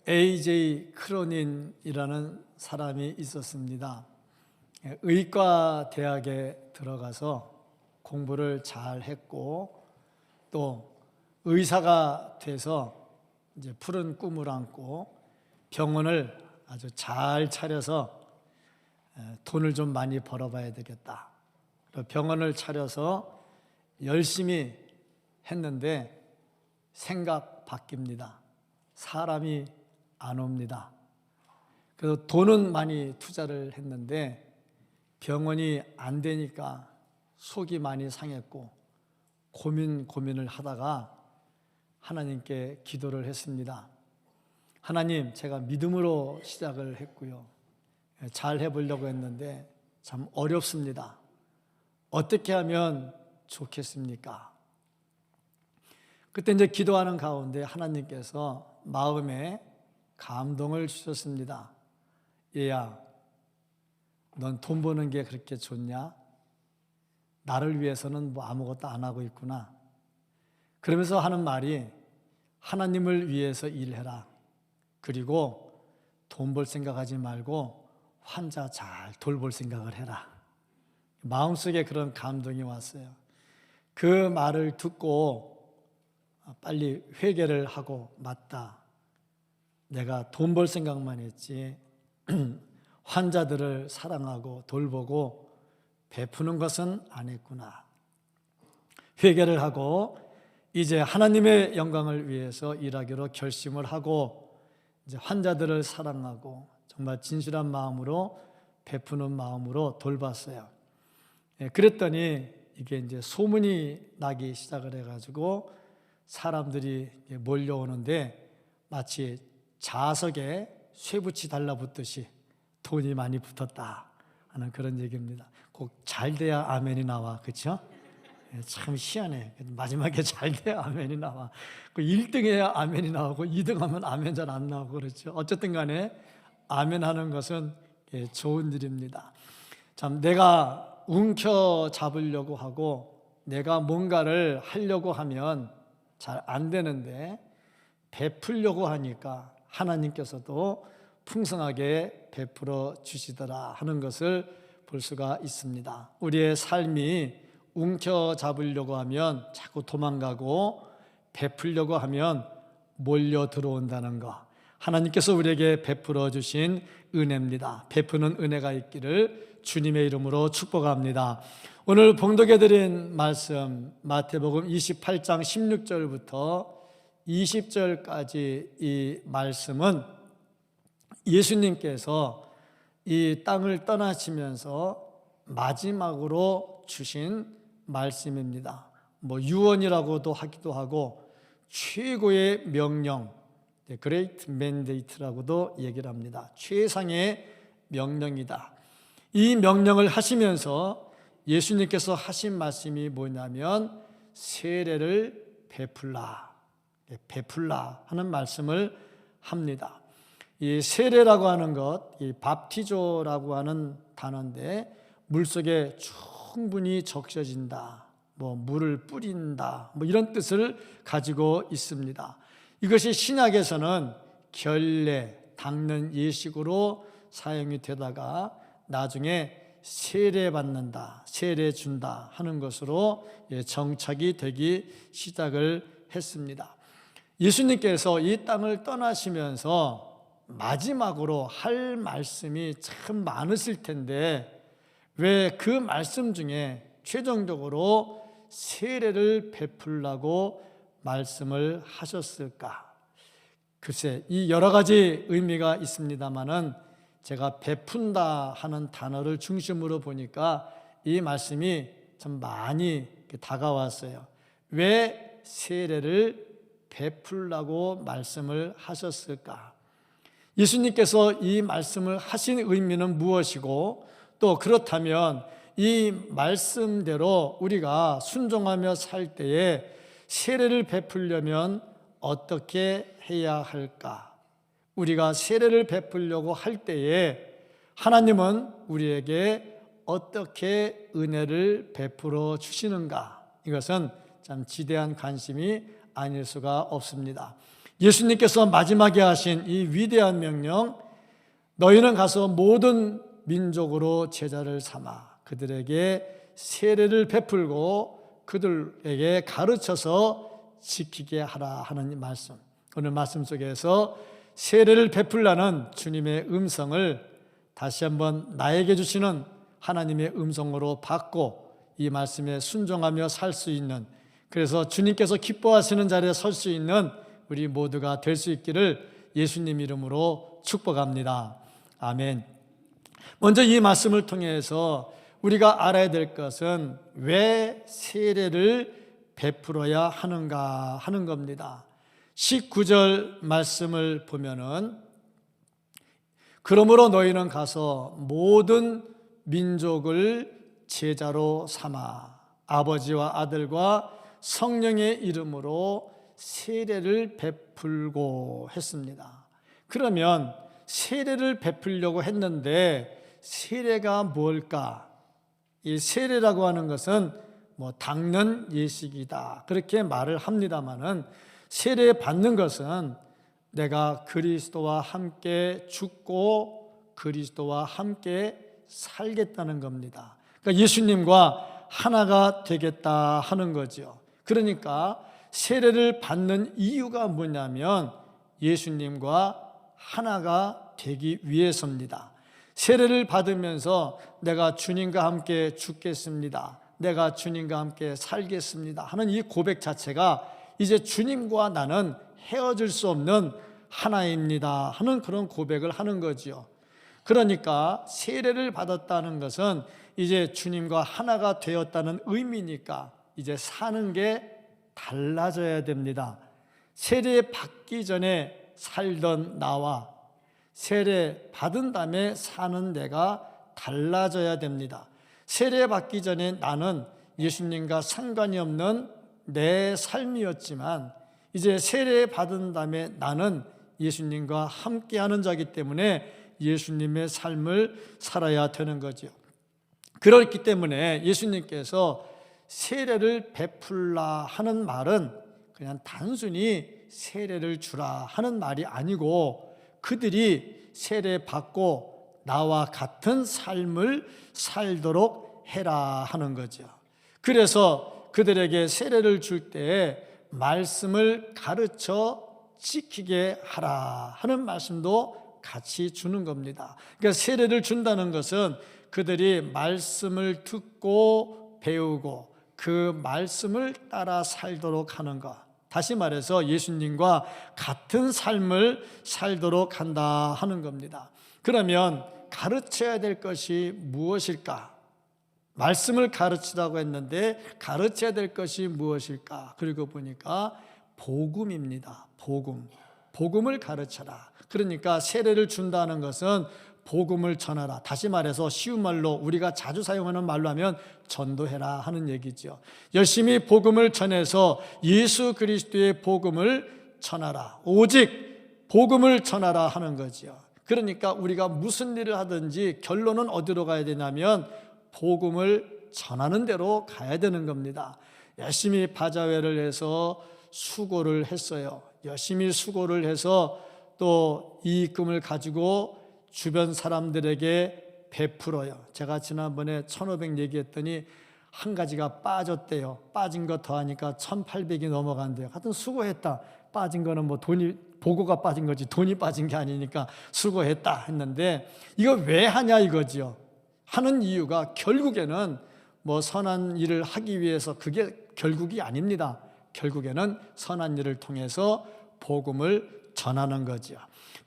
A.J. 크로닌이라는 사람이 있었습니다. 의과 대학에 들어가서 공부를 잘 했고 또 의사가 돼서 이제 푸른 꿈을 안고 병원을 아주 잘 차려서 돈을 좀 많이 벌어봐야 되겠다. 병원을 차려서 열심히 했는데 생각 바뀝니다. 사람이 안 옵니다. 그래서 돈은 많이 투자를 했는데 병원이 안 되니까 속이 많이 상했고 고민을 하다가 하나님께 기도를 했습니다. 하나님, 제가 믿음으로 시작을 했고요. 잘 해보려고 했는데 참 어렵습니다. 어떻게 하면 좋겠습니까? 그때 이제 기도하는 가운데 하나님께서 마음에 감동을 주셨습니다. 얘야, 넌 돈 버는 게 그렇게 좋냐? 나를 위해서는 뭐 아무것도 안 하고 있구나. 그러면서 하는 말이 하나님을 위해서 일해라. 그리고 돈 벌 생각하지 말고 환자 잘 돌볼 생각을 해라. 마음속에 그런 감동이 왔어요. 그 말을 듣고 빨리 회개를 하고, 맞다, 내가 돈 벌 생각만 했지 환자들을 사랑하고 돌보고 베푸는 것은 안 했구나. 회개를 하고 이제 하나님의 영광을 위해서 일하기로 결심을 하고 이제 환자들을 사랑하고 정말 진실한 마음으로 베푸는 마음으로 돌봤어요. 그랬더니 이게 이제 소문이 나기 시작을 해가지고 사람들이 몰려오는데 마치 자석에 쇠붙이 달라붙듯이 돈이 많이 붙었다 하는 그런 얘기입니다. 꼭 잘 돼야 아멘이 나와, 그렇죠? 참 희한해. 마지막에 잘 돼야 아멘이 나와. 1등 해야 아멘이 나오고 2등 하면 아멘 잘 안 나오고 그렇죠. 어쨌든 간에 아멘 하는 것은 좋은 일입니다. 참 내가 움켜잡으려고 하고 내가 뭔가를 하려고 하면 잘 안 되는데 베풀려고 하니까 하나님께서도 풍성하게 베풀어 주시더라 하는 것을 볼 수가 있습니다. 우리의 삶이 움켜잡으려고 하면 자꾸 도망가고 베풀려고 하면 몰려 들어온다는 것, 하나님께서 우리에게 베풀어 주신 은혜입니다. 베푸는 은혜가 있기를 주님의 이름으로 축복합니다. 오늘 봉독해 드린 말씀 마태복음 28장 16절부터 20절까지 이 말씀은 예수님께서 이 땅을 떠나시면서 마지막으로 주신 말씀입니다. 유언이라고도 하기도 하고 최고의 명령, Great Mandate라고도 얘기를 합니다. 최상의 명령이다. 이 명령을 하시면서 예수님께서 하신 말씀이 뭐냐면 세례를 베풀라 하는 말씀을 합니다. 이 세례라고 하는 것, 이 밥티조라고 하는 단어인데 물속에 충분히 적셔진다, 물을 뿌린다, 이런 뜻을 가지고 있습니다. 이것이 신약에서는 결례, 닦는 예식으로 사용이 되다가 나중에 세례 받는다, 세례 준다 하는 것으로 정착이 되기 시작을 했습니다. 예수님께서 이 땅을 떠나시면서 마지막으로 할 말씀이 참 많으실 텐데 왜 그 말씀 중에 최종적으로 세례를 베풀라고 말씀을 하셨을까? 글쎄, 이 여러 가지 의미가 있습니다만은 제가 베푼다 하는 단어를 중심으로 보니까 이 말씀이 참 많이 다가왔어요. 왜 세례를 베풀라고 말씀을 하셨을까? 예수님께서 이 말씀을 하신 의미는 무엇이고 또 그렇다면 이 말씀대로 우리가 순종하며 살 때에 세례를 베풀려면 어떻게 해야 할까? 우리가 세례를 베풀려고 할 때에 하나님은 우리에게 어떻게 은혜를 베풀어 주시는가? 이것은 참 지대한 관심이 아닐 수가 없습니다. 예수님께서 마지막에 하신 이 위대한 명령, 너희는 가서 모든 민족으로 제자를 삼아 그들에게 세례를 베풀고 그들에게 가르쳐서 지키게 하라 하는 말씀. 오늘 말씀 속에서 세례를 베풀라는 주님의 음성을 다시 한번 나에게 주시는 하나님의 음성으로 받고 이 말씀에 순종하며 살 수 있는, 그래서 주님께서 기뻐하시는 자리에 설 수 있는 우리 모두가 될 수 있기를 예수님 이름으로 축복합니다. 아멘. 먼저 이 말씀을 통해서 우리가 알아야 될 것은 왜 세례를 베풀어야 하는가 하는 겁니다. 19절 말씀을 보면은 그러므로 너희는 가서 모든 민족을 제자로 삼아 아버지와 아들과 성령의 이름으로 세례를 베풀고 했습니다. 그러면 세례를 베풀려고 했는데 세례가 뭘까? 이 세례라고 하는 것은 닦는 예식이다 그렇게 말을 합니다마는, 세례 받는 것은 내가 그리스도와 함께 죽고 그리스도와 함께 살겠다는 겁니다. 그러니까 예수님과 하나가 되겠다 하는 거죠. 그러니까 세례를 받는 이유가 뭐냐면 예수님과 하나가 되기 위해서입니다. 세례를 받으면서 내가 주님과 함께 죽겠습니다, 내가 주님과 함께 살겠습니다 하는 이 고백 자체가 이제 주님과 나는 헤어질 수 없는 하나입니다 하는 그런 고백을 하는 거지요. 그러니까 세례를 받았다는 것은 이제 주님과 하나가 되었다는 의미니까 이제 사는 게 달라져야 됩니다. 세례 받기 전에 살던 나와 세례 받은 다음에 사는 내가 달라져야 됩니다. 세례 받기 전에 나는 예수님과 상관이 없는 내 삶이었지만 이제 세례 받은 다음에 나는 예수님과 함께하는 자이기 때문에 예수님의 삶을 살아야 되는 거죠. 그렇기 때문에 예수님께서 세례를 베풀라 하는 말은 그냥 단순히 세례를 주라 하는 말이 아니고 그들이 세례 받고 나와 같은 삶을 살도록 해라 하는 거죠. 그래서 그들에게 세례를 줄 때 말씀을 가르쳐 지키게 하라 하는 말씀도 같이 주는 겁니다. 그러니까 세례를 준다는 것은 그들이 말씀을 듣고 배우고 그 말씀을 따라 살도록 하는 것, 다시 말해서 예수님과 같은 삶을 살도록 한다 하는 겁니다. 그러면 가르쳐야 될 것이 무엇일까? 말씀을 가르치라고 했는데 가르쳐야 될 것이 무엇일까? 그리고 보니까 복음입니다. 복음을 가르쳐라. 그러니까 세례를 준다는 것은 복음을 전하라. 다시 말해서 쉬운 말로 우리가 자주 사용하는 말로 하면 전도해라 하는 얘기죠. 열심히 복음을 전해서 예수 그리스도의 복음을 전하라. 오직 복음을 전하라 하는 거죠. 그러니까 우리가 무슨 일을 하든지 결론은 어디로 가야 되냐면 복음을 전하는 대로 가야 되는 겁니다. 열심히 바자회를 해서 수고를 했어요. 열심히 수고를 해서 또 이익금을 가지고 주변 사람들에게 베풀어요. 제가 지난번에 1,500 얘기했더니 한 가지가 빠졌대요. 빠진 거 더하니까 1,800이 넘어간대요. 하여튼 수고했다. 빠진 거는 돈이, 보고가 빠진 거지 돈이 빠진 게 아니니까 수고했다 했는데, 이거 왜 하냐 이거지요. 하는 이유가 결국에는 선한 일을 하기 위해서, 그게 결국이 아닙니다. 결국에는 선한 일을 통해서 복음을 전하는 거죠.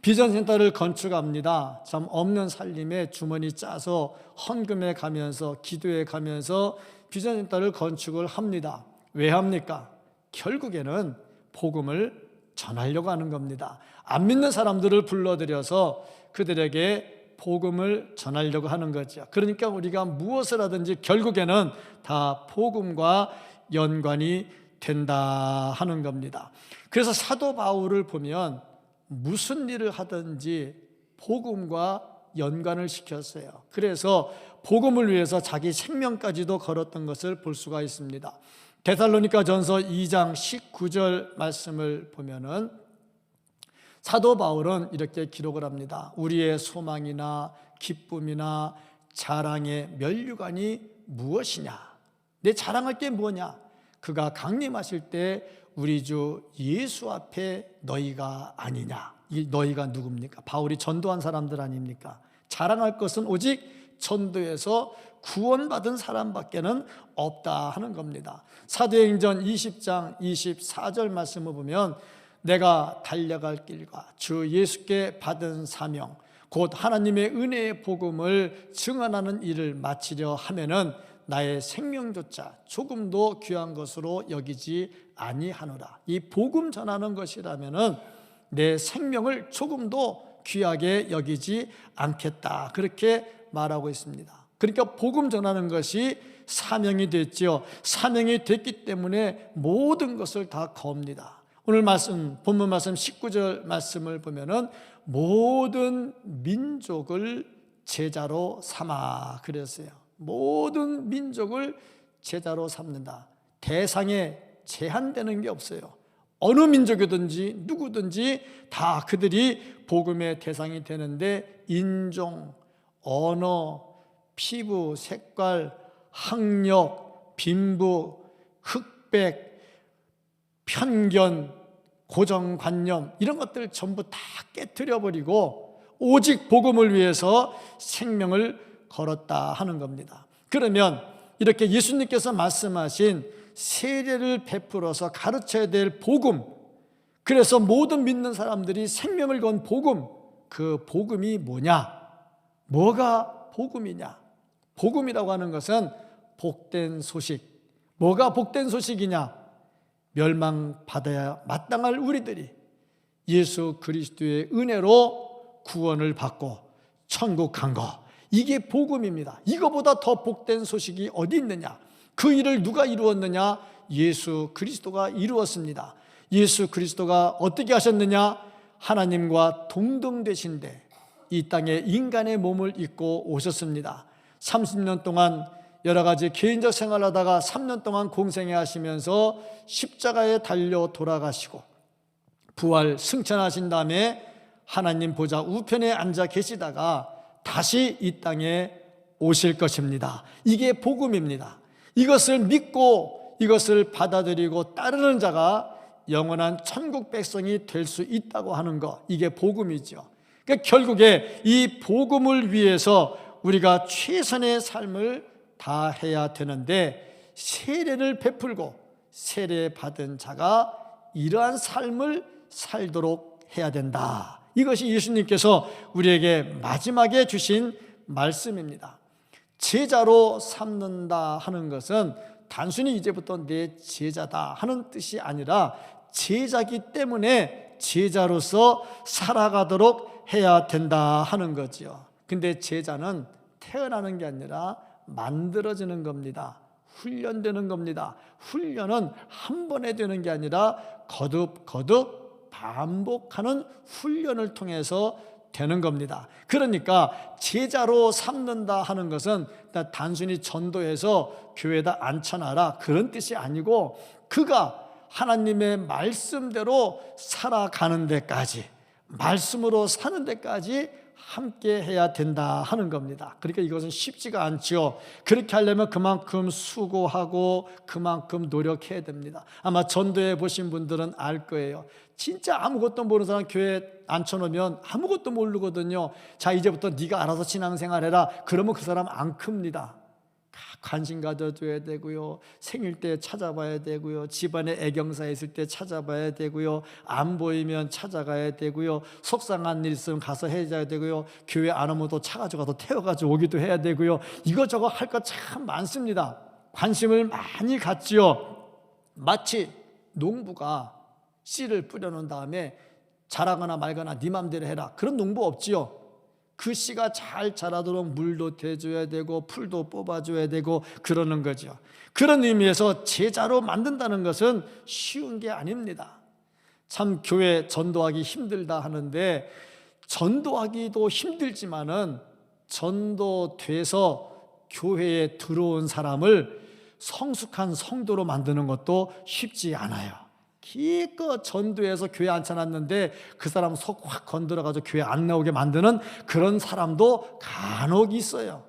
비전센터를 건축합니다. 참 없는 살림에 주머니 짜서 헌금해 가면서 기도해 가면서 비전센터를 건축을 합니다. 왜 합니까? 결국에는 복음을 전하려고 하는 겁니다. 안 믿는 사람들을 불러들여서 그들에게 복음을 전하려고 하는 거죠. 그러니까 우리가 무엇을 하든지 결국에는 다 복음과 연관이 된다 하는 겁니다. 그래서 사도 바울을 보면 무슨 일을 하든지 복음과 연관을 시켰어요. 그래서 복음을 위해서 자기 생명까지도 걸었던 것을 볼 수가 있습니다. 데살로니가 전서 2장 19절 말씀을 보면은 사도 바울은 이렇게 기록을 합니다. 우리의 소망이나 기쁨이나 자랑의 면류관이 무엇이냐? 내 자랑할 게 뭐냐? 그가 강림하실 때 우리 주 예수 앞에 너희가 아니냐? 이 너희가 누굽니까? 바울이 전도한 사람들 아닙니까? 자랑할 것은 오직 전도에서 구원받은 사람밖에는 없다 하는 겁니다. 사도행전 20장 24절 말씀을 보면 내가 달려갈 길과 주 예수께 받은 사명 곧 하나님의 은혜의 복음을 증언하는 일을 마치려 하면은 나의 생명조차 조금도 귀한 것으로 여기지 아니하노라. 이 복음 전하는 것이라면은 내 생명을 조금도 귀하게 여기지 않겠다, 그렇게 말하고 있습니다. 그러니까 복음 전하는 것이 사명이 됐지요. 사명이 됐기 때문에 모든 것을 다 겁니다. 오늘 말씀, 본문 말씀 19절 말씀을 보면은 모든 민족을 제자로 삼아 그랬어요. 모든 민족을 제자로 삼는다. 대상에 제한되는 게 없어요. 어느 민족이든지 누구든지 다 그들이 복음의 대상이 되는데 인종, 언어, 피부, 색깔, 학력, 빈부, 흑백, 편견, 고정관념 이런 것들 전부 다 깨트려버리고 오직 복음을 위해서 생명을 걸었다 하는 겁니다. 그러면 이렇게 예수님께서 말씀하신 세례를 베풀어서 가르쳐야 될 복음, 그래서 모든 믿는 사람들이 생명을 건 복음, 그 복음이 뭐냐? 뭐가 복음이냐? 복음이라고 하는 것은 복된 소식. 뭐가 복된 소식이냐? 멸망받아야 마땅할 우리들이 예수 그리스도의 은혜로 구원을 받고 천국 간 거, 이게 복음입니다. 이거보다 더 복된 소식이 어디 있느냐? 그 일을 누가 이루었느냐? 예수 그리스도가 이루었습니다. 예수 그리스도가 어떻게 하셨느냐? 하나님과 동등되신데 이 땅에 인간의 몸을 입고 오셨습니다. 30년 동안 여러 가지 개인적 생활을 하다가 3년 동안 공생애 하시면서 십자가에 달려 돌아가시고 부활 승천하신 다음에 하나님 보좌 우편에 앉아 계시다가 다시 이 땅에 오실 것입니다. 이게 복음입니다. 이것을 믿고 이것을 받아들이고 따르는 자가 영원한 천국 백성이 될 수 있다고 하는 것, 이게 복음이죠. 그러니까 결국에 이 복음을 위해서 우리가 최선의 삶을 다해야 되는데 세례를 베풀고 세례 받은 자가 이러한 삶을 살도록 해야 된다. 이것이 예수님께서 우리에게 마지막에 주신 말씀입니다. 제자로 삼는다 하는 것은 단순히 이제부터 내 제자다 하는 뜻이 아니라 제자기 때문에 제자로서 살아가도록 해야 된다 하는 거죠. 근데 제자는 태어나는 게 아니라 만들어지는 겁니다. 훈련되는 겁니다. 훈련은 한 번에 되는 게 아니라 거듭 반복하는 훈련을 통해서 되는 겁니다. 그러니까 제자로 삼는다 하는 것은 단순히 전도해서 교회에다 앉혀놔라 그런 뜻이 아니고 그가 하나님의 말씀대로 살아가는 데까지, 말씀으로 사는 데까지 함께 해야 된다 하는 겁니다. 그러니까 이것은 쉽지가 않죠. 그렇게 하려면 그만큼 수고하고 그만큼 노력해야 됩니다. 아마 전도해 보신 분들은 알 거예요. 진짜 아무것도 모르는 사람 교회에 앉혀놓으면 아무것도 모르거든요. 자, 이제부터 네가 알아서 신앙생활해라 그러면 그 사람 안 큽니다. 관심 가져줘야 되고요, 생일 때 찾아봐야 되고요, 집안에 애경사 있을 때 찾아봐야 되고요, 안 보이면 찾아가야 되고요, 속상한 일 있으면 가서 해줘야 되고요, 교회 안 오면 또 차 가지고 가서 태워가지고 오기도 해야 되고요. 이것저것 할 거 참 많습니다. 관심을 많이 갖지요. 마치 농부가 씨를 뿌려놓은 다음에 자라거나 말거나 네 맘대로 해라 그런 농부 없지요. 그 씨가 잘 자라도록 물도 대줘야 되고 풀도 뽑아줘야 되고 그러는 거죠. 그런 의미에서 제자로 만든다는 것은 쉬운 게 아닙니다. 참 교회 전도하기 힘들다 하는데 전도하기도 힘들지만은 전도돼서 교회에 들어온 사람을 성숙한 성도로 만드는 것도 쉽지 않아요. 기껏 전도해서 교회 앉혀놨는데 그 사람 속 확 건드려가지고 교회 안 나오게 만드는 그런 사람도 간혹 있어요.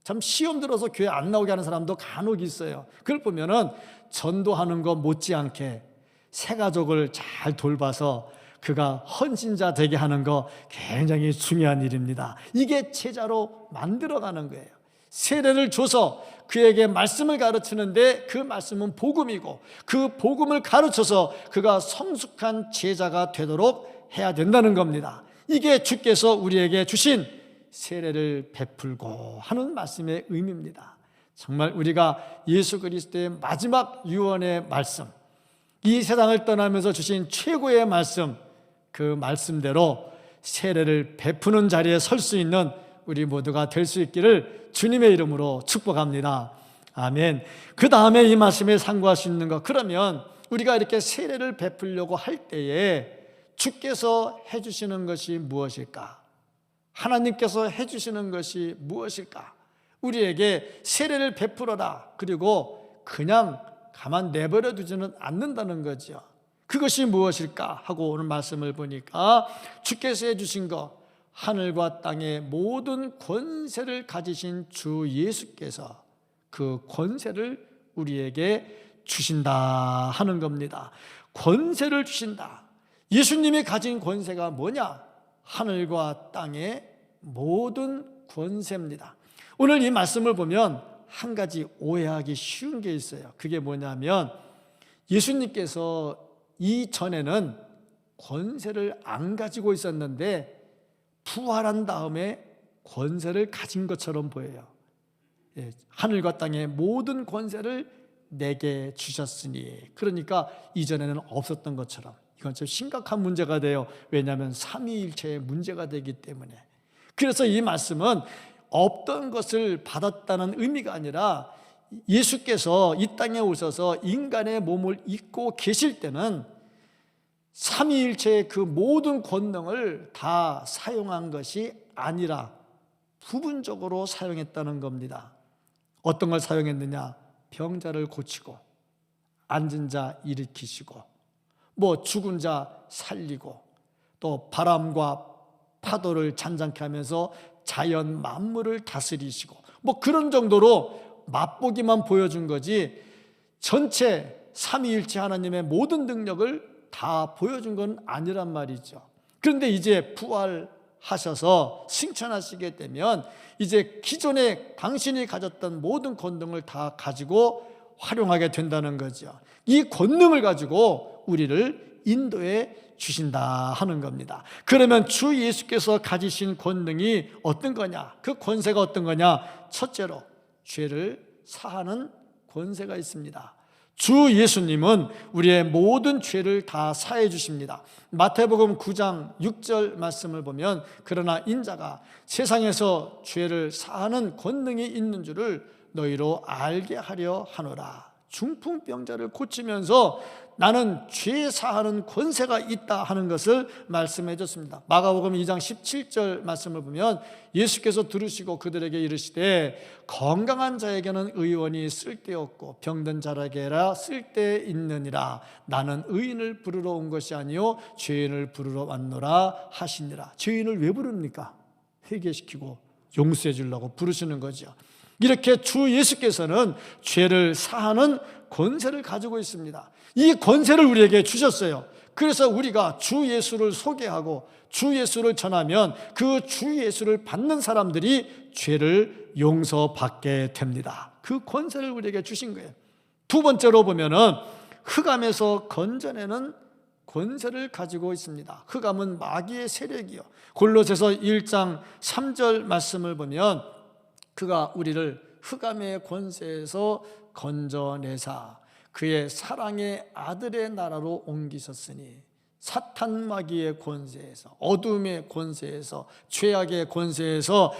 참 시험 들어서 교회 안 나오게 하는 사람도 간혹 있어요. 그걸 보면은 전도하는 거 못지않게 새 가족을 잘 돌봐서 그가 헌신자 되게 하는 거 굉장히 중요한 일입니다. 이게 제자로 만들어가는 거예요. 세례를 줘서 그에게 말씀을 가르치는데 그 말씀은 복음이고 그 복음을 가르쳐서 그가 성숙한 제자가 되도록 해야 된다는 겁니다. 이게 주께서 우리에게 주신 세례를 베풀고 하는 말씀의 의미입니다. 정말 우리가 예수 그리스도의 마지막 유언의 말씀, 이 세상을 떠나면서 주신 최고의 말씀, 그 말씀대로 세례를 베푸는 자리에 설 수 있는 우리 모두가 될 수 있기를 주님의 이름으로 축복합니다. 아멘. 그 다음에 이 말씀에 상고할 수 있는 것, 그러면 우리가 이렇게 세례를 베풀려고 할 때에 주께서 해주시는 것이 무엇일까? 하나님께서 해주시는 것이 무엇일까? 우리에게 세례를 베풀어라, 그리고 그냥 가만 내버려 두지는 않는다는 거죠. 그것이 무엇일까 하고 오늘 말씀을 보니까 주께서 해주신 것, 하늘과 땅의 모든 권세를 가지신 주 예수께서 그 권세를 우리에게 주신다 하는 겁니다. 권세를 주신다. 예수님이 가진 권세가 뭐냐? 하늘과 땅의 모든 권세입니다. 오늘 이 말씀을 보면 한 가지 오해하기 쉬운 게 있어요. 그게 뭐냐면 예수님께서 이전에는 권세를 안 가지고 있었는데 부활한 다음에 권세를 가진 것처럼 보여요. 하늘과 땅의 모든 권세를 내게 주셨으니, 그러니까 이전에는 없었던 것처럼. 이건 좀 심각한 문제가 돼요. 왜냐하면 삼위일체의 문제가 되기 때문에. 그래서 이 말씀은 없던 것을 받았다는 의미가 아니라 예수께서 이 땅에 오셔서 인간의 몸을 입고 계실 때는 삼위일체의 그 모든 권능을 다 사용한 것이 아니라 부분적으로 사용했다는 겁니다. 어떤 걸 사용했느냐? 병자를 고치고, 앉은 자 일으키시고, 죽은 자 살리고, 또 바람과 파도를 잔잔케 하면서 자연 만물을 다스리시고, 그런 정도로 맛보기만 보여준 거지 전체 삼위일체 하나님의 모든 능력을 다 보여준 건 아니란 말이죠. 그런데 이제 부활하셔서 승천하시게 되면 이제 기존에 당신이 가졌던 모든 권능을 다 가지고 활용하게 된다는 거죠. 이 권능을 가지고 우리를 인도해 주신다 하는 겁니다. 그러면 주 예수께서 가지신 권능이 어떤 거냐? 그 권세가 어떤 거냐? 첫째로 죄를 사하는 권세가 있습니다. 주 예수님은 우리의 모든 죄를 다 사해 주십니다. 마태복음 9장 6절 말씀을 보면 그러나 인자가 세상에서 죄를 사하는 권능이 있는 줄을 너희로 알게 하려 하노라. 중풍병자를 고치면서 나는 죄 사하는 권세가 있다 하는 것을 말씀해 줬습니다. 마가복음 2장 17절 말씀을 보면 예수께서 들으시고 그들에게 이르시되 건강한 자에게는 의원이 쓸데없고 병든 자에게라 쓸데있느니라. 나는 의인을 부르러 온 것이 아니요 죄인을 부르러 왔노라 하시니라. 죄인을 왜 부릅니까? 회개시키고 용서해 주려고 부르시는 거죠. 이렇게 주 예수께서는 죄를 사하는 권세를 가지고 있습니다. 이 권세를 우리에게 주셨어요. 그래서 우리가 주 예수를 소개하고 주 예수를 전하면 그 주 예수를 받는 사람들이 죄를 용서받게 됩니다. 그 권세를 우리에게 주신 거예요. 두 번째로 보면은 흑암에서 건져내는 권세를 가지고 있습니다. 흑암은 마귀의 세력이요. 골로새서 1장 3절 말씀을 보면 그가 우리를 흑암의 권세에서 건져내사 그의 사랑의 아들의 나라로 옮기셨으니 사탄 마귀의 권세에서, 어둠의 권세에서, 죄악의 권세에서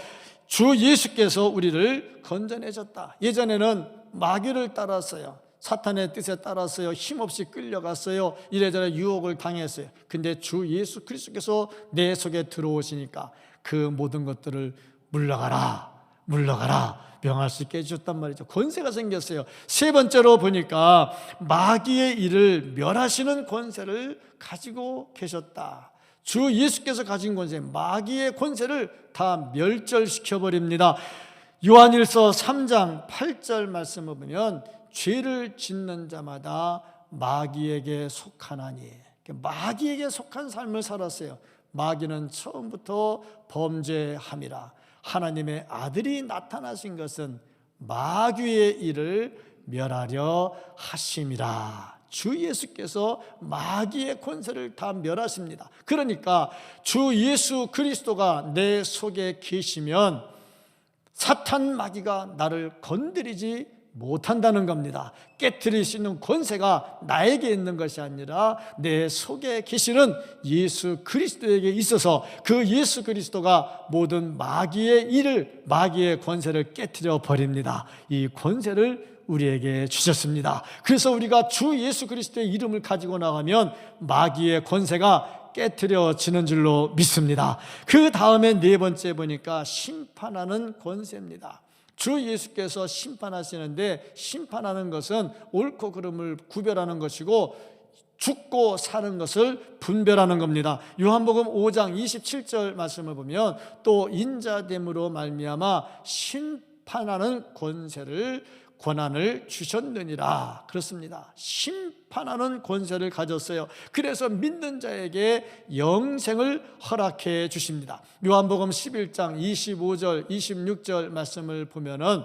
주 예수께서 우리를 건져내셨다. 예전에는 마귀를 따랐어요. 사탄의 뜻에 따랐어요. 힘없이 끌려갔어요. 이래저래 유혹을 당했어요. 근데 주 예수 그리스도께서 내 속에 들어오시니까 그 모든 것들을 물러가라, 물러가라 명할 수 있게 해주셨단 말이죠. 권세가 생겼어요. 세 번째로 보니까 마귀의 일을 멸하시는 권세를 가지고 계셨다. 주 예수께서 가진 권세, 마귀의 권세를 다 멸절시켜버립니다. 요한일서 3장 8절 말씀을 보면 죄를 짓는 자마다 마귀에게 속하나니, 마귀에게 속한 삶을 살았어요. 마귀는 처음부터 범죄함이라. 하나님의 아들이 나타나신 것은 마귀의 일을 멸하려 하심이라. 주 예수께서 마귀의 권세를 다 멸하십니다. 그러니까 주 예수 그리스도가 내 속에 계시면 사탄 마귀가 나를 건드리지 못한다는 겁니다. 깨트릴 수 있는 권세가 나에게 있는 것이 아니라 내 속에 계시는 예수 그리스도에게 있어서 그 예수 그리스도가 모든 마귀의 일을, 마귀의 권세를 깨트려 버립니다. 이 권세를 우리에게 주셨습니다. 그래서 우리가 주 예수 그리스도의 이름을 가지고 나가면 마귀의 권세가 깨트려지는 줄로 믿습니다. 그 다음에 네 번째 보니까 심판하는 권세입니다. 주 예수께서 심판하시는데, 심판하는 것은 옳고 그름을 구별하는 것이고 죽고 사는 것을 분별하는 겁니다. 요한복음 5장 27절 말씀을 보면 또 인자됨으로 말미암아 심판하는 권한을 주셨느니라. 그렇습니다. 심판하는 권세를 가졌어요. 그래서 믿는 자에게 영생을 허락해 주십니다. 요한복음 11장 25절 26절 말씀을 보면은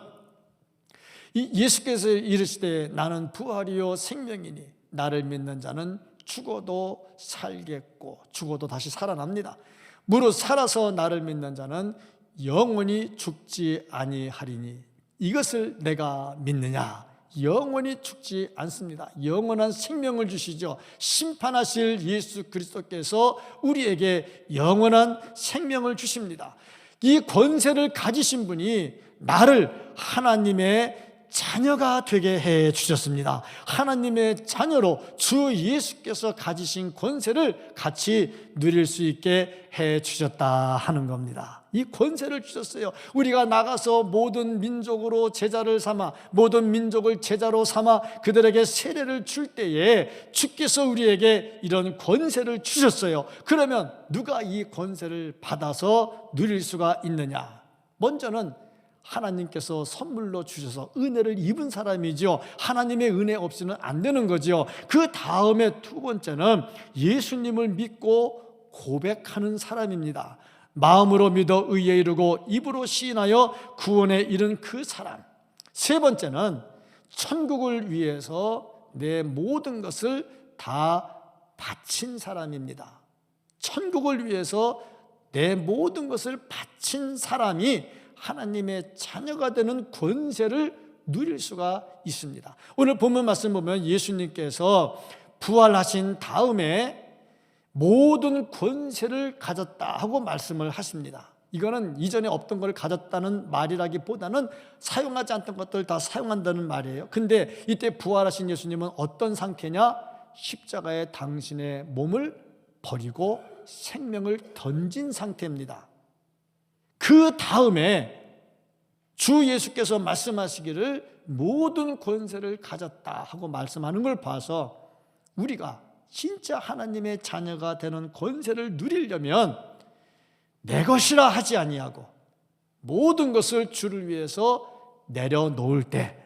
예수께서 이르시되 나는 부활이요 생명이니 나를 믿는 자는 죽어도 살겠고 죽어도 다시 살아납니다. 무릇 살아서 나를 믿는 자는 영원히 죽지 아니하리니 이것을 내가 믿느냐? 영원히 죽지 않습니다. 영원한 생명을 주시죠. 심판하실 예수 그리스도께서 우리에게 영원한 생명을 주십니다. 이 권세를 가지신 분이 나를 하나님의 자녀가 되게 해 주셨습니다. 하나님의 자녀로 주 예수께서 가지신 권세를 같이 누릴 수 있게 해 주셨다 하는 겁니다. 이 권세를 주셨어요. 우리가 나가서 모든 민족으로 제자를 삼아, 모든 민족을 제자로 삼아 그들에게 세례를 줄 때에 주께서 우리에게 이런 권세를 주셨어요. 그러면 누가 이 권세를 받아서 누릴 수가 있느냐? 먼저는 하나님께서 선물로 주셔서 은혜를 입은 사람이죠. 하나님의 은혜 없이는 안 되는 거죠. 그 다음에 두 번째는 예수님을 믿고 고백하는 사람입니다. 마음으로 믿어 의에 이르고 입으로 시인하여 구원에 이른 그 사람. 세 번째는 천국을 위해서 내 모든 것을 다 바친 사람입니다. 천국을 위해서 내 모든 것을 바친 사람이 하나님의 자녀가 되는 권세를 누릴 수가 있습니다. 오늘 본문 말씀 보면 예수님께서 부활하신 다음에 모든 권세를 가졌다 하고 말씀을 하십니다. 이거는 이전에 없던 걸 가졌다는 말이라기보다는 사용하지 않던 것들 다 사용한다는 말이에요. 근데 이때 부활하신 예수님은 어떤 상태냐? 십자가에 당신의 몸을 버리고 생명을 던진 상태입니다. 그 다음에 주 예수께서 말씀하시기를 모든 권세를 가졌다 하고 말씀하는 걸 봐서 우리가 진짜 하나님의 자녀가 되는 권세를 누리려면 내 것이라 하지 아니하고 모든 것을 주를 위해서 내려놓을 때,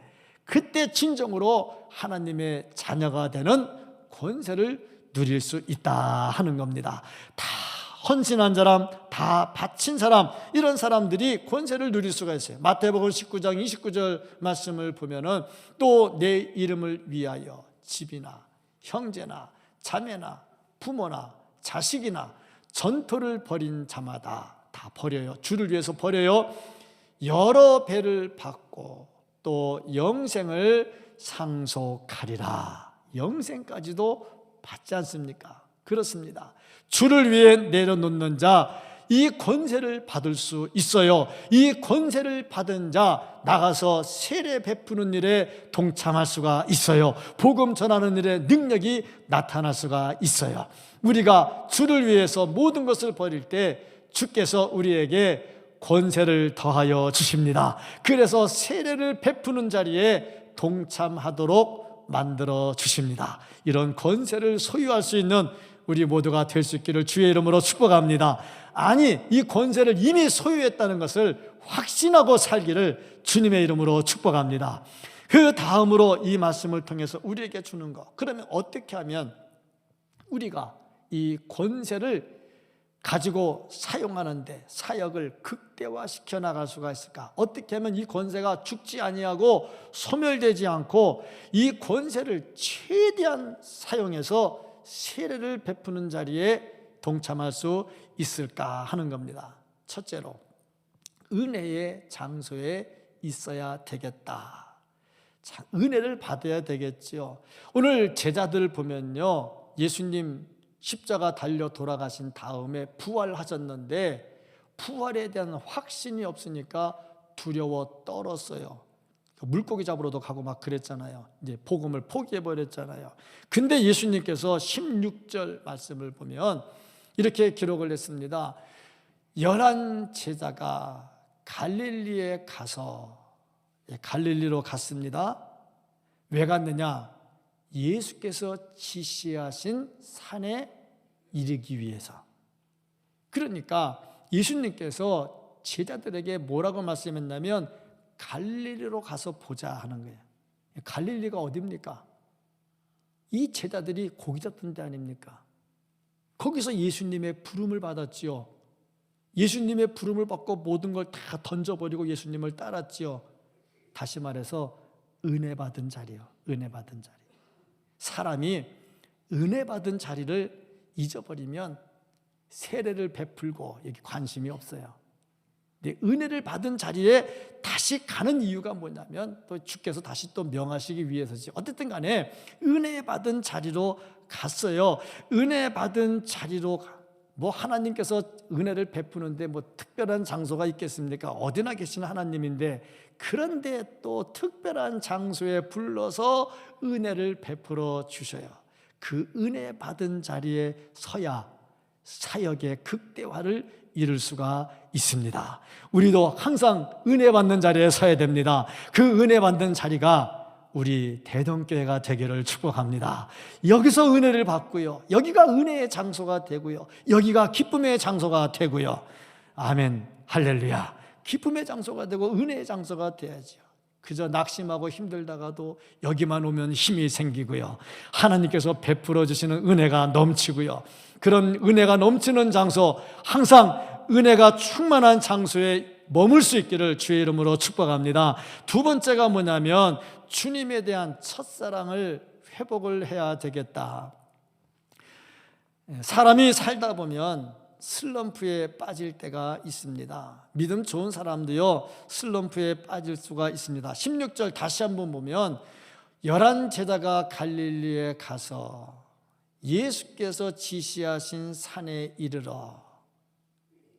그때 진정으로 하나님의 자녀가 되는 권세를 누릴 수 있다 하는 겁니다. 다 헌신한 사람, 다 바친 사람, 이런 사람들이 권세를 누릴 수가 있어요. 마태복음 19장 29절 말씀을 보면은 또 내 이름을 위하여 집이나 형제나 자매나 부모나 자식이나 전토를 벌인 자마다 다 버려요. 주를 위해서 버려요. 여러 배를 받고 또 영생을 상속하리라. 영생까지도 받지 않습니까? 그렇습니다. 주를 위해 내려놓는 자, 이 권세를 받을 수 있어요. 이 권세를 받은 자 나가서 세례 베푸는 일에 동참할 수가 있어요. 복음 전하는 일에 능력이 나타날 수가 있어요. 우리가 주를 위해서 모든 것을 버릴 때 주께서 우리에게 권세를 더하여 주십니다. 그래서 세례를 베푸는 자리에 동참하도록 만들어 주십니다. 이런 권세를 소유할 수 있는 우리 모두가 될 수 있기를 주의 이름으로 축복합니다. 아니, 이 권세를 이미 소유했다는 것을 확신하고 살기를 주님의 이름으로 축복합니다. 그 다음으로 이 말씀을 통해서 우리에게 주는 것, 그러면 어떻게 하면 우리가 이 권세를 가지고 사용하는데 사역을 극대화시켜 나갈 수가 있을까? 어떻게 하면 이 권세가 죽지 아니하고 소멸되지 않고 이 권세를 최대한 사용해서 세례를 베푸는 자리에 동참할 수 있을까 하는 겁니다. 첫째로, 은혜의 장소에 있어야 되겠다. 자, 은혜를 받아야 되겠지요. 오늘 제자들 보면요, 예수님 십자가 달려 돌아가신 다음에 부활하셨는데 부활에 대한 확신이 없으니까 두려워 떨었어요. 물고기 잡으러도 가고 막 그랬잖아요. 이제 복음을 포기해버렸잖아요. 근데 예수님께서 16절 말씀을 보면 이렇게 기록을 했습니다. 11 제자가 갈릴리에 가서, 갈릴리로 갔습니다. 왜 갔느냐? 예수께서 지시하신 산에 이르기 위해서. 그러니까 예수님께서 제자들에게 뭐라고 말씀했냐면 갈릴리로 가서 보자 하는 거예요. 갈릴리가 어디입니까? 이 제자들이 고기 잡던 데 아닙니까? 거기서 예수님의 부름을 받았지요. 예수님의 부름을 받고 모든 걸 다 던져버리고 예수님을 따랐지요. 다시 말해서 은혜 받은 자리요. 은혜 받은 자리. 사람이 은혜 받은 자리를 잊어버리면 세례를 베풀고 여기 관심이 없어요. 근데 은혜를 받은 자리에 다시 가는 이유가 뭐냐면 또 주께서 다시 또 명하시기 위해서지. 어쨌든 간에 은혜 받은 자리로 갔어요. 은혜 받은 자리로 뭐 하나님께서 은혜를 베푸는데 뭐 특별한 장소가 있겠습니까? 어디나 계시는 하나님인데, 그런데 또 특별한 장소에 불러서 은혜를 베풀어 주셔요. 그 은혜 받은 자리에 서야 사역의 극대화를 이룰 수가 있습니다. 우리도 항상 은혜 받는 자리에 서야 됩니다. 그 은혜 받는 자리가 우리 대동교회가 되기를 축복합니다. 여기서 은혜를 받고요, 여기가 은혜의 장소가 되고요, 여기가 기쁨의 장소가 되고요. 아멘, 할렐루야. 기쁨의 장소가 되고 은혜의 장소가 돼야죠. 그저 낙심하고 힘들다가도 여기만 오면 힘이 생기고요, 하나님께서 베풀어 주시는 은혜가 넘치고요, 그런 은혜가 넘치는 장소, 항상 은혜가 충만한 장소에 머물 수 있기를 주의 이름으로 축복합니다. 두 번째가 뭐냐면 주님에 대한 첫사랑을 회복을 해야 되겠다. 사람이 살다 보면 슬럼프에 빠질 때가 있습니다. 믿음 좋은 사람도요, 슬럼프에 빠질 수가 있습니다. 16절 다시 한번 보면 11 제자가 갈릴리에 가서 예수께서 지시하신 산에 이르러.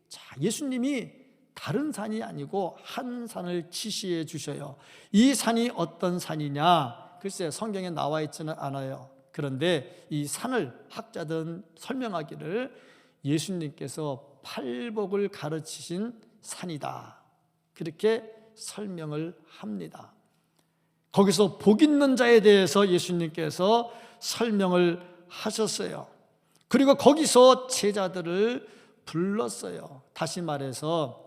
자, 예수님이 다른 산이 아니고 한 산을 지시해 주셔요. 이 산이 어떤 산이냐? 글쎄 성경에 나와 있지는 않아요. 그런데 이 산을 학자들은 설명하기를 예수님께서 팔복을 가르치신 산이다, 그렇게 설명을 합니다. 거기서 복 있는 자에 대해서 예수님께서 설명을 하셨어요. 그리고 거기서 제자들을 불렀어요. 다시 말해서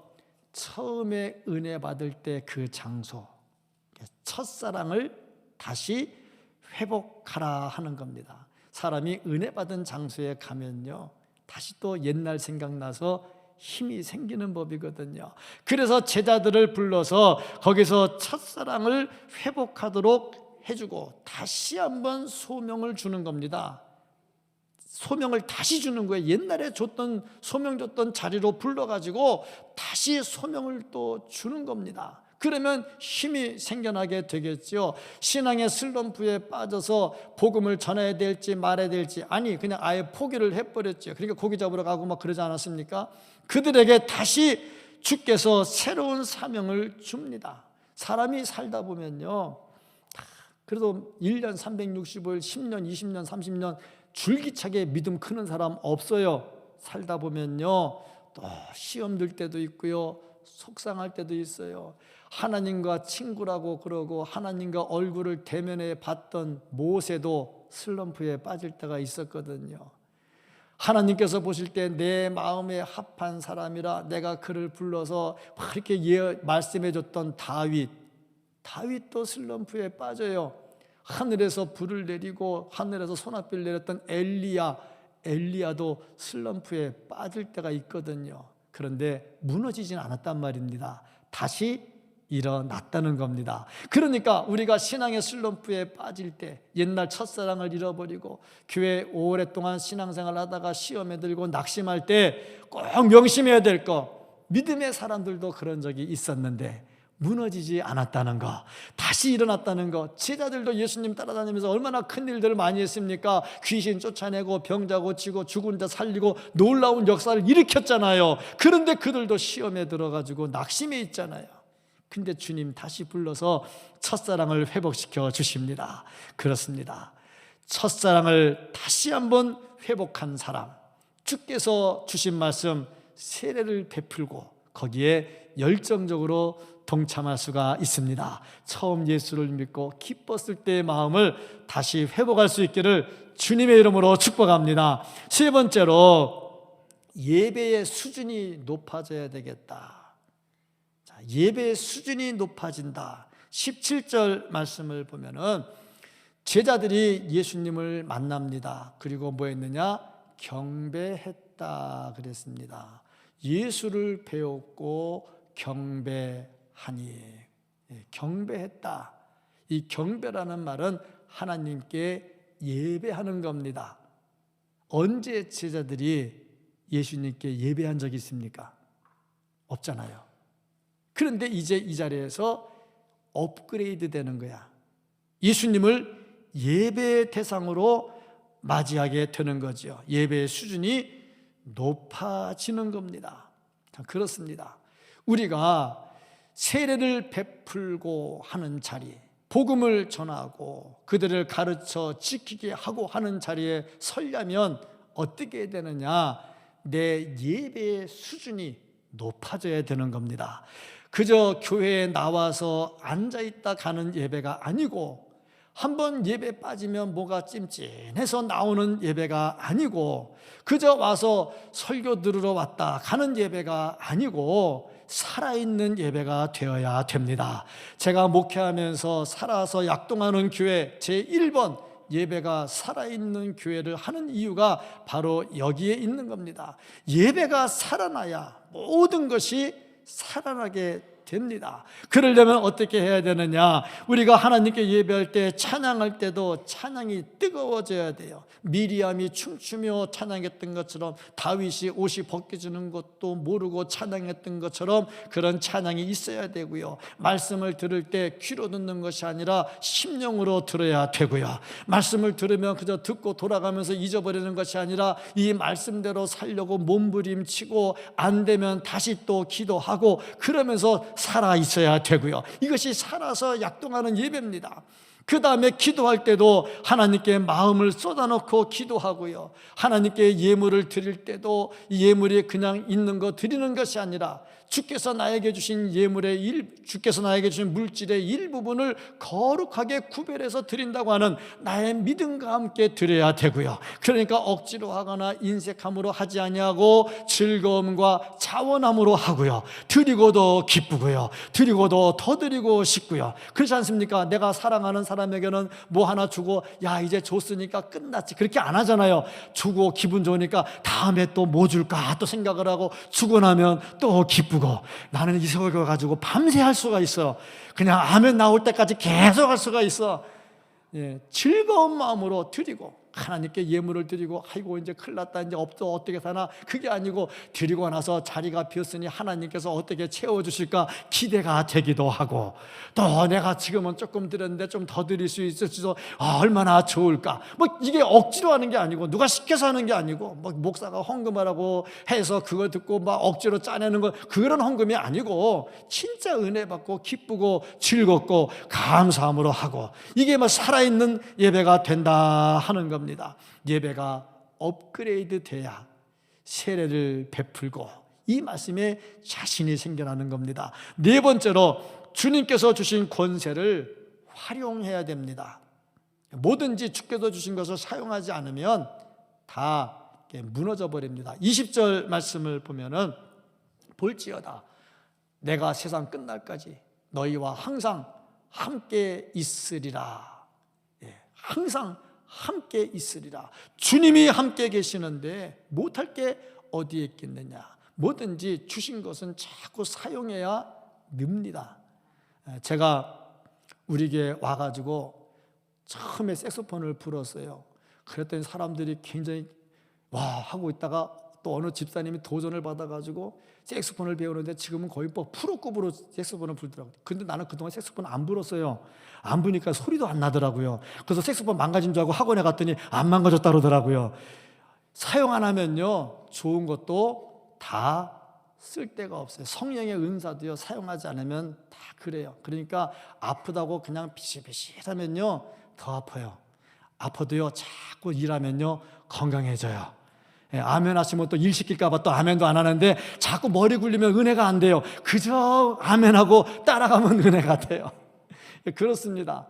처음에 은혜 받을 때 그 장소, 첫사랑을 다시 회복하라 하는 겁니다. 사람이 은혜 받은 장소에 가면요, 다시 또 옛날 생각나서 힘이 생기는 법이거든요. 그래서 제자들을 불러서 거기서 첫사랑을 회복하도록 해주고 다시 한번 소명을 주는 겁니다. 소명을 다시 주는 거예요. 옛날에 줬던, 소명 줬던 자리로 불러가지고 다시 소명을 또 주는 겁니다. 그러면 힘이 생겨나게 되겠죠. 신앙의 슬럼프에 빠져서 복음을 전해야 될지 말아야 될지, 아니 그냥 아예 포기를 해버렸죠. 그러니까 고기 잡으러 가고 막 그러지 않았습니까? 그들에게 다시 주께서 새로운 사명을 줍니다. 사람이 살다 보면요, 그래도 1년 365일 10년 20년 30년 줄기차게 믿음 크는 사람 없어요. 살다 보면요, 또 시험 들 때도 있고요, 속상할 때도 있어요. 하나님과 친구라고 그러고 하나님과 얼굴을 대면해 봤던 모세도 슬럼프에 빠질 때가 있었거든요. 하나님께서 보실 때 내 마음에 합한 사람이라 내가 그를 불러서 막 이렇게 말씀해 줬던 다윗도 슬럼프에 빠져요. 하늘에서 불을 내리고 하늘에서 소낙비를 내렸던 엘리야도 슬럼프에 빠질 때가 있거든요. 그런데 무너지진 않았단 말입니다. 다시 일어났다는 겁니다. 그러니까 우리가 신앙의 슬럼프에 빠질 때, 옛날 첫사랑을 잃어버리고 교회 오랫동안 신앙생활 하다가 시험에 들고 낙심할 때 꼭 명심해야 될 거, 믿음의 사람들도 그런 적이 있었는데 무너지지 않았다는 거, 다시 일어났다는 거. 제자들도 예수님 따라다니면서 얼마나 큰 일들을 많이 했습니까? 귀신 쫓아내고 병자 고치고 죽은 자 살리고 놀라운 역사를 일으켰잖아요. 그런데 그들도 시험에 들어가지고 낙심해 있잖아요. 근데 주님 다시 불러서 첫사랑을 회복시켜 주십니다. 그렇습니다. 첫사랑을 다시 한번 회복한 사람, 주께서 주신 말씀 세례를 베풀고 거기에 열정적으로 동참할 수가 있습니다. 처음 예수를 믿고 기뻤을 때의 마음을 다시 회복할 수 있기를 주님의 이름으로 축복합니다. 세 번째로, 예배의 수준이 높아져야 되겠다. 예배의 수준이 높아진다. 17절 말씀을 보면은 제자들이 예수님을 만납니다. 그리고 뭐 했느냐? 경배했다 그랬습니다. 예수를 배웠고 경배하니. 경배했다. 이 경배라는 말은 하나님께 예배하는 겁니다. 언제 제자들이 예수님께 예배한 적이 있습니까? 없잖아요. 그런데 이제 이 자리에서 업그레이드 되는 거야. 예수님을 예배의 대상으로 맞이하게 되는 거죠. 예배의 수준이 높아지는 겁니다. 그렇습니다. 우리가 세례를 베풀고 하는 자리, 복음을 전하고 그들을 가르쳐 지키게 하고 하는 자리에 서려면 어떻게 되느냐? 내 예배의 수준이 높아져야 되는 겁니다. 그저 교회에 나와서 앉아있다 가는 예배가 아니고, 한번 예배 빠지면 뭐가 찜찜해서 나오는 예배가 아니고, 그저 와서 설교 들으러 왔다 가는 예배가 아니고 살아있는 예배가 되어야 됩니다. 제가 목회하면서 살아서 약동하는 교회 제1번 예배가 살아있는 교회를 하는 이유가 바로 여기에 있는 겁니다. 예배가 살아나야 모든 것이 살아나게 됩니다. 그러려면 어떻게 해야 되느냐? 우리가 하나님께 예배할 때, 찬양할 때도 찬양이 뜨거워져야 돼요. 미리암이 춤추며 찬양했던 것처럼, 다윗이 옷이 벗겨지는 것도 모르고 찬양했던 것처럼 그런 찬양이 있어야 되고요. 말씀을 들을 때 귀로 듣는 것이 아니라 심령으로 들어야 되고요. 말씀을 들으면 그저 듣고 돌아가면서 잊어버리는 것이 아니라 이 말씀대로 살려고 몸부림치고 안 되면 다시 또 기도하고 그러면서 살아 있어야 되고요. 이것이 살아서 약동하는 예배입니다. 그 다음에 기도할 때도 하나님께 마음을 쏟아놓고 기도하고요. 하나님께 예물을 드릴 때도 이 예물이 그냥 있는 거 드리는 것이 아니라 주께서 나에게 주신 주께서 나에게 주신 물질의 일부분을 거룩하게 구별해서 드린다고 하는 나의 믿음과 함께 드려야 되고요. 그러니까 억지로 하거나 인색함으로 하지 아니하고 즐거움과 자원함으로 하고요. 드리고도 기쁘고요. 드리고도 더 드리고 싶고요. 그렇지 않습니까? 내가 사랑하는 사람에게는 뭐 하나 주고 야 이제 줬으니까 끝났지 그렇게 안 하잖아요. 주고 기분 좋으니까 다음에 또 뭐 줄까 또 생각을 하고 주고 나면 또 기쁘고. 나는 이 설교 가지고 밤새 할 수가 있어. 그냥 아멘 나올 때까지 계속 할 수가 있어. 즐거운 마음으로 드리고 하나님께 예물을 드리고 아이고 이제 큰일 났다 이제 없어 어떻게 사나 그게 아니고 드리고 나서 자리가 비었으니 하나님께서 어떻게 채워주실까 기대가 되기도 하고 또 내가 지금은 조금 드렸는데 좀 더 드릴 수 있을지도 얼마나 좋을까 뭐 이게 억지로 하는 게 아니고 누가 시켜서 하는 게 아니고 뭐 목사가 헌금하라고 해서 그거 듣고 막 억지로 짜내는 거 그런 헌금이 아니고 진짜 은혜 받고 기쁘고 즐겁고 감사함으로 하고 이게 뭐 살아있는 예배가 된다 하는 겁니다. 예배가 업그레이드 돼야 세례를 베풀고 이 말씀에 자신이 생겨나는 겁니다. 네 번째로 주님께서 주신 권세를 활용해야 됩니다. 뭐든지 주께서 주신 것을 사용하지 않으면 다 무너져 버립니다. 20절 말씀을 보면은 볼지어다 내가 세상 끝날까지 너희와 항상 함께 있으리라. 항상 함께 있으리라. 주님이 함께 계시는데 못할 게 어디에 있겠느냐. 뭐든지 주신 것은 자꾸 사용해야 늡니다. 제가 우리 교회 와가지고 처음에 색소폰을 불었어요. 그랬더니 사람들이 굉장히 와 하고 있다가 또 어느 집사님이 도전을 받아가지고 색소폰을 배우는데 지금은 거의 뭐 프로급으로 색소폰을 불더라고요. 근데 나는 그동안 색소폰 안 불었어요. 안 부니까 소리도 안 나더라고요. 그래서 색소폰 망가진 줄 알고 학원에 갔더니 안 망가졌다 그러더라고요. 사용 안 하면요 좋은 것도 다 쓸데가 없어요. 성령의 은사도요 사용하지 않으면 다 그래요. 그러니까 아프다고 그냥 비실비실하면요 더 아파요. 아파도요 자꾸 일하면요 건강해져요. 아멘 하시면 또 일 시킬까 봐 또 아멘도 안 하는데 자꾸 머리 굴리면 은혜가 안 돼요. 그저 아멘하고 따라가면 은혜가 돼요. 그렇습니다.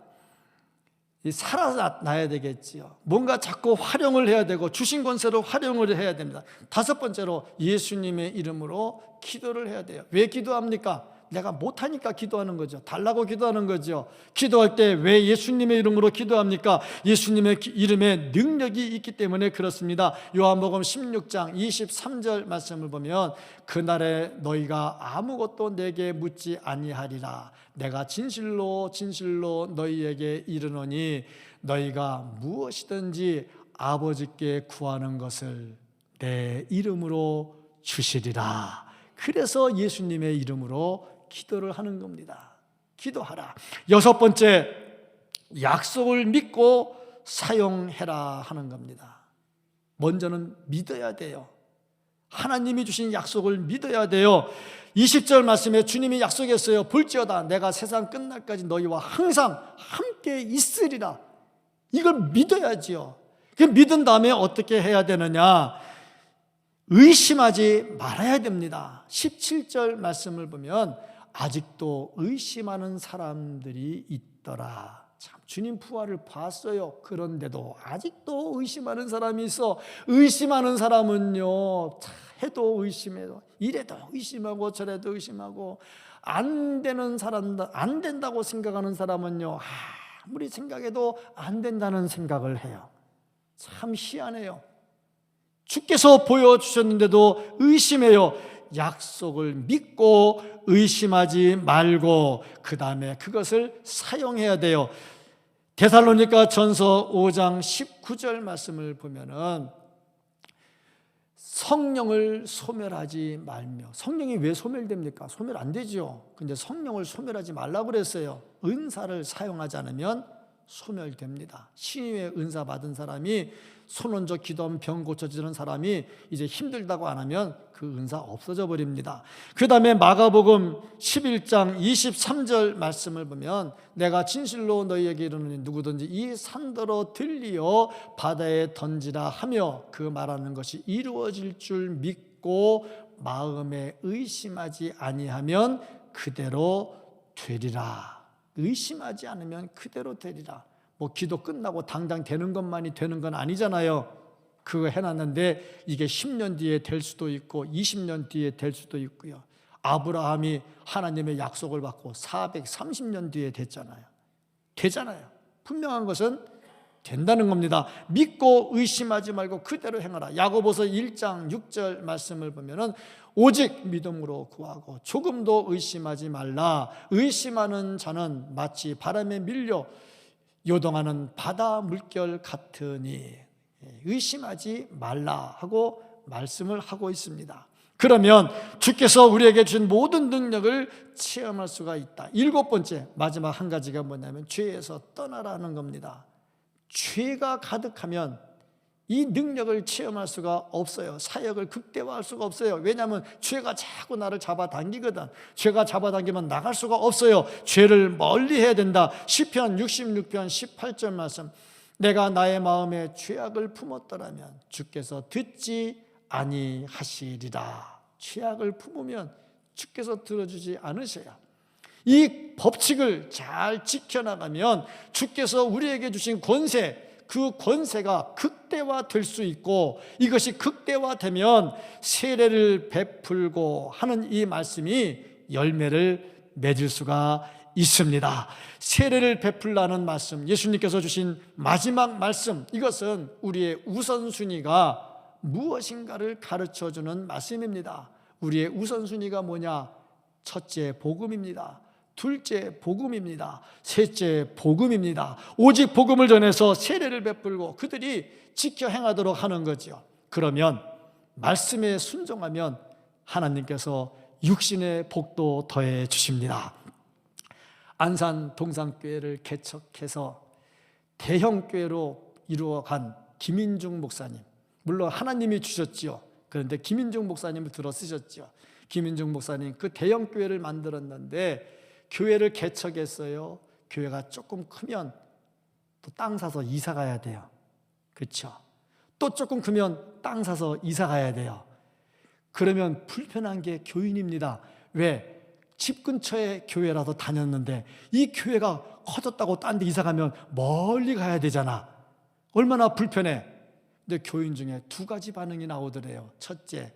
살아나야 되겠지요. 뭔가 자꾸 활용을 해야 되고 주신 권세로 활용을 해야 됩니다. 다섯 번째로 예수님의 이름으로 기도를 해야 돼요. 왜 기도합니까? 내가 못하니까 기도하는 거죠. 달라고 기도하는 거죠. 기도할 때 왜 예수님의 이름으로 기도합니까? 예수님의 이름에 능력이 있기 때문에 그렇습니다. 요한복음 16장 23절 말씀을 보면 그날에 너희가 아무것도 내게 묻지 아니하리라. 내가 진실로 진실로 너희에게 이르노니 너희가 무엇이든지 아버지께 구하는 것을 내 이름으로 주시리라. 그래서 예수님의 이름으로 기도를 하는 겁니다. 기도하라. 여섯 번째, 약속을 믿고 사용해라 하는 겁니다. 먼저는 믿어야 돼요. 하나님이 주신 약속을 믿어야 돼요. 20절 말씀에 주님이 약속했어요. 볼지어다 내가 세상 끝날까지 너희와 항상 함께 있으리라. 이걸 믿어야지요. 그 믿은 다음에 어떻게 해야 되느냐? 의심하지 말아야 됩니다. 17절 말씀을 보면 아직도 의심하는 사람들이 있더라. 참 주님 부활을 봤어요. 그런데도 아직도 의심하는 사람이 있어. 의심하는 사람은요 해도 의심해도 이래도 의심하고 저래도 의심하고 안 되는 사람, 안 된다고 생각하는 사람은요 아무리 생각해도 안 된다는 생각을 해요. 참 희한해요. 주께서 보여주셨는데도 의심해요. 약속을 믿고 의심하지 말고 그 다음에 그것을 사용해야 돼요. 데살로니가 전서 5장 19절 말씀을 보면은 성령을 소멸하지 말며. 성령이 왜 소멸됩니까? 소멸 안 되죠. 근데 성령을 소멸하지 말라고 그랬어요. 은사를 사용하지 않으면 소멸됩니다. 신유의 은사 받은 사람이 손 얹어 기도하면 병 고쳐지는 사람이 이제 힘들다고 안 하면 그 은사 없어져 버립니다. 그 다음에 마가복음 11장 23절 말씀을 보면 내가 진실로 너희에게 이르노니 누구든지 이 산더러 들리어 바다에 던지라 하며 그 말하는 것이 이루어질 줄 믿고 마음에 의심하지 아니하면 그대로 되리라. 의심하지 않으면 그대로 되리라. 뭐 기도 끝나고 당장 되는 것만이 되는 건 아니잖아요. 그거 해놨는데 이게 10년 뒤에 될 수도 있고 20년 뒤에 될 수도 있고요. 아브라함이 하나님의 약속을 받고 430년 뒤에 됐잖아요. 되잖아요. 분명한 것은 된다는 겁니다. 믿고 의심하지 말고 그대로 행하라. 야고보서 1장 6절 말씀을 보면은 오직 믿음으로 구하고 조금도 의심하지 말라. 의심하는 자는 마치 바람에 밀려 요동하는 바다 물결 같으니 의심하지 말라 하고 말씀을 하고 있습니다. 그러면 주께서 우리에게 주신 모든 능력을 체험할 수가 있다. 일곱 번째, 마지막 한 가지가 뭐냐면 죄에서 떠나라는 겁니다. 죄가 가득하면 이 능력을 체험할 수가 없어요. 사역을 극대화할 수가 없어요. 왜냐하면 죄가 자꾸 나를 잡아당기거든. 죄가 잡아당기면 나갈 수가 없어요. 죄를 멀리 해야 된다. 시편 66편 18절 말씀, 내가 나의 마음에 죄악을 품었더라면 주께서 듣지 아니하시리라. 죄악을 품으면 주께서 들어주지 않으셔요. 이 법칙을 잘 지켜나가면 주께서 우리에게 주신 권세, 그 권세가 극대화될 수 있고, 이것이 극대화되면 세례를 베풀고 하는 이 말씀이 열매를 맺을 수가 있습니다. 세례를 베풀라는 말씀, 예수님께서 주신 마지막 말씀, 이것은 우리의 우선순위가 무엇인가를 가르쳐주는 말씀입니다. 우리의 우선순위가 뭐냐? 첫째 복음입니다. 둘째 복음입니다. 셋째 복음입니다. 오직 복음을 전해서 세례를 베풀고 그들이 지켜 행하도록 하는 거죠. 그러면 말씀에 순종하면 하나님께서 육신의 복도 더해 주십니다. 안산 동산교회를 개척해서 대형교회로 이루어간 김인중 목사님, 물론 하나님이 주셨지요. 그런데 김인중 목사님을 들어 쓰셨죠. 김인중 목사님 그 대형교회를 만들었는데 교회를 개척했어요. 교회가 조금 크면 또 땅 사서 이사 가야 돼요. 그렇죠? 또 조금 크면 땅 사서 이사 가야 돼요. 그러면 불편한 게 교인입니다. 왜? 집 근처에 교회라도 다녔는데 이 교회가 커졌다고 딴 데 이사 가면 멀리 가야 되잖아. 얼마나 불편해. 근데 교인 중에 두 가지 반응이 나오더래요. 첫째,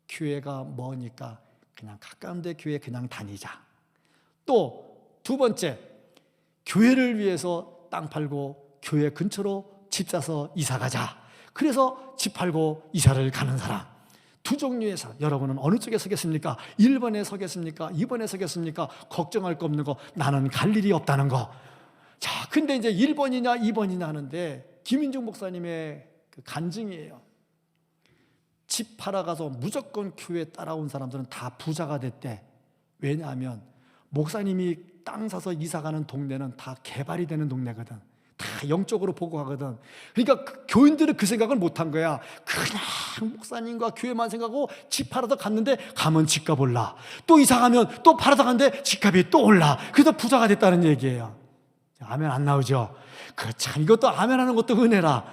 교회가 머니까 그냥 가까운 데 교회 그냥 다니자. 또 두 번째, 교회를 위해서 땅 팔고 교회 근처로 집 사서 이사 가자. 그래서 집 팔고 이사를 가는 사람. 두 종류의 사람. 여러분은 어느 쪽에 서겠습니까? 1번에 서겠습니까? 2번에 서겠습니까? 걱정할 거 없는 거, 나는 갈 일이 없다는 거. 자, 근데 이제 1번이냐 2번이냐 하는데 김인중 목사님의 그 간증이에요. 집 팔아가서 무조건 교회 따라온 사람들은 다 부자가 됐대. 왜냐하면 목사님이 땅 사서 이사가는 동네는 다 개발이 되는 동네거든. 다 영적으로 보고 가거든. 그러니까 교인들은 그 생각을 못한 거야. 그냥 목사님과 교회만 생각하고 집 팔아서 갔는데 가면 집값 올라. 또 이사가면 또 팔아서 갔는데 집값이 또 올라. 그래서 부자가 됐다는 얘기예요. 아멘 안 나오죠? 참 이것도 아멘 하는 것도 은혜라.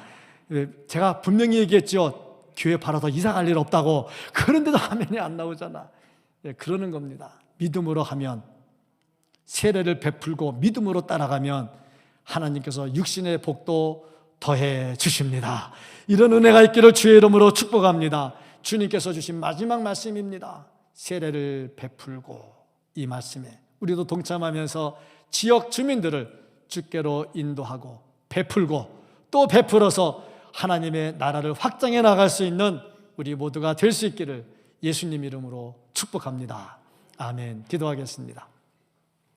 제가 분명히 얘기했죠. 교회 팔아서 이사 갈 일 없다고. 그런데도 아멘이 안 나오잖아. 그러는 겁니다. 믿음으로 하면, 세례를 베풀고 믿음으로 따라가면 하나님께서 육신의 복도 더해 주십니다. 이런 은혜가 있기를 주의 이름으로 축복합니다. 주님께서 주신 마지막 말씀입니다. 세례를 베풀고, 이 말씀에 우리도 동참하면서 지역 주민들을 주께로 인도하고 베풀고 또 베풀어서 하나님의 나라를 확장해 나갈 수 있는 우리 모두가 될 수 있기를 예수님 이름으로 축복합니다. 아멘. 기도하겠습니다.